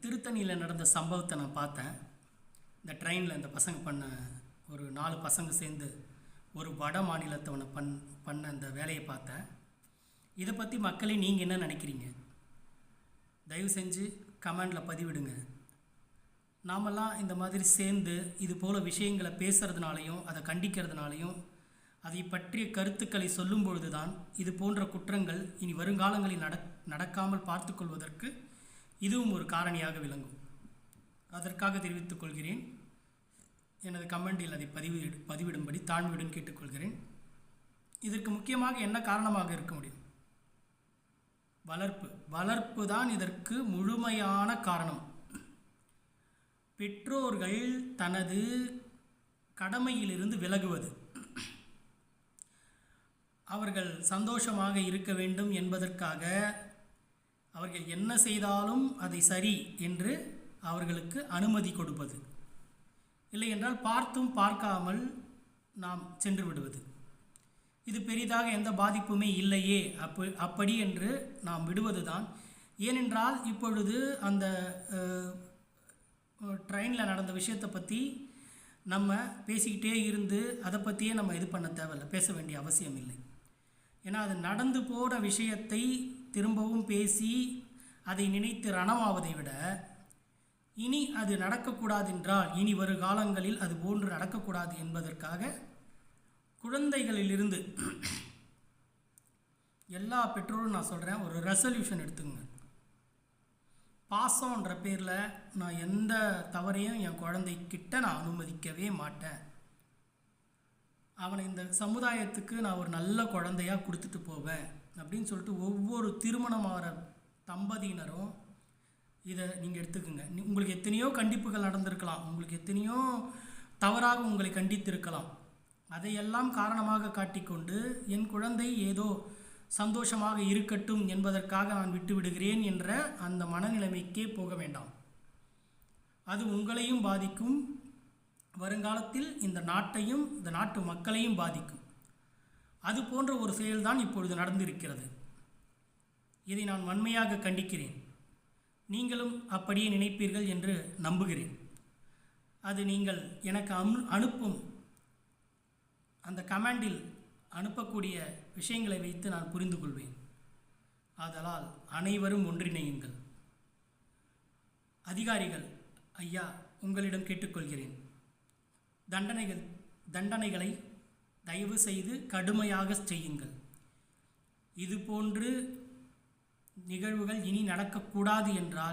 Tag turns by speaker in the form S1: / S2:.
S1: திருத்தணியில் நடந்த சம்பவத்தை நான் பார்த்தேன். இந்த ட்ரெயினில் இந்த பசங்க பண்ண ஒரு 4 பசங்க சேர்ந்து ஒரு வட மாநிலத்தவனை பண்ண அந்த வேலையை பார்த்தேன். இதை பற்றி மக்களே நீங்கள் என்ன நினைக்கிறீங்க? தயவு செஞ்சு கமெண்டில் பதிவிடுங்க. நாமெல்லாம் இந்த மாதிரி சேர்ந்து இது போல் விஷயங்களை பேசுகிறதுனாலையும் அதை கண்டிக்கிறதுனாலையும் அதை பற்றிய கருத்துக்களை சொல்லும் பொழுது தான் இது போன்ற குற்றங்கள் இனி வருங்காலங்களில் நடக்காமல் பார்த்து கொள்வதற்கு இதுவும் ஒரு காரணியாக விளங்கும். அதற்காக தெரிவித்துக் கொள்கிறேன். எனது கமெண்டில் அதை பதிவிடும்படி தாழ்மையுடன் கேட்டுக்கொள்கிறேன். இதற்கு முக்கியமாக என்ன காரணமாக இருக்க முடியும்? வளர்ப்பு தான் இதற்கு முழுமையான காரணம். பெற்றோர்கள் தனது கடமையிலிருந்து விலகுவது, அவர்கள் சந்தோஷமாக இருக்க வேண்டும் என்பதற்காக அவர்கள் என்ன செய்தாலும் அதை சரி என்று அவர்களுக்கு அனுமதி கொடுப்பது, இல்லை என்றால் பார்த்தும் பார்க்காமல் நாம் சென்று விடுவது. இது பெரிதாக எந்த பாதிப்புமே இல்லையே அப்படி என்று நாம் விடுவது தான். ஏனென்றால் இப்பொழுது அந்த ட்ரெயினில் நடந்த விஷயத்தை பற்றி நம்ம பேசிக்கிட்டே இருந்து அதை பற்றியே நம்ம இது பண்ண தேவையில்லை, பேச வேண்டிய அவசியம் இல்லை. ஏன்னா அது நடந்து போகிற விஷயத்தை திரும்பவும் பேசி அதை நினைத்து ரணமாவதை விட இனி அது நடக்கக்கூடாது என்றால் இனி வரும் காலங்களில் அது போன்று நடக்கக்கூடாது என்பதற்காக குழந்தைகளிலிருந்து எல்லா பெற்றோரும் நான் சொல்கிறேன், ஒரு ரெசல்யூஷன் எடுத்துங்க. பாசம்ன்ற பேரில் நான் எந்த தவறையும் என் குழந்தைக்கிட்ட நான் அனுமதிக்கவே மாட்டேன். அவனை இந்த சமுதாயத்துக்கு நான் ஒரு நல்ல குழந்தையாக கொடுத்துட்டு போவேன் அப்படின்னு சொல்லிட்டு ஒவ்வொரு திருமணமாகிற தம்பதியினரும் இதை நீங்கள் எடுத்துக்கோங்க. உங்களுக்கு எத்தனையோ கண்டிப்புகள் நடந்திருக்கலாம், உங்களுக்கு எத்தனையோ தவறாக உங்களை கண்டித்திருக்கலாம். அதையெல்லாம் காரணமாக காட்டிக்கொண்டு என் குழந்தை ஏதோ சந்தோஷமாக இருக்கட்டும் என்பதற்காக நான் விட்டு விடுகிறேன் என்ற அந்த மனநிலைமைக்கே போக வேண்டாம். அது உங்களையும் பாதிக்கும், வருங்காலத்தில் இந்த நாட்டையும் இந்த நாட்டு மக்களையும் பாதிக்கும். அது போன்ற ஒரு செயல்தான் இப்பொழுது நடந்திருக்கிறது. இதை நான் வன்மையாக கண்டிக்கிறேன். நீங்களும் அப்படியே நினைப்பீர்கள் என்று நம்புகிறேன். அது நீங்கள் எனக்கு அனுப்பும் அந்த கமெண்டில் அனுப்பக்கூடிய விஷயங்களை வைத்து நான் புரிந்து கொள்வேன். ஆதலால் அனைவரும் ஒன்றிணையுங்கள். அதிகாரிகள் ஐயா, உங்களிடம் கேட்டுக்கொள்கிறேன், தண்டனைகளை தயவு செய்து கடுமையாக செய்யுங்கள். இதுபோன்று நிகழ்வுகள் இனி நடக்கக்கூடாது என்றால்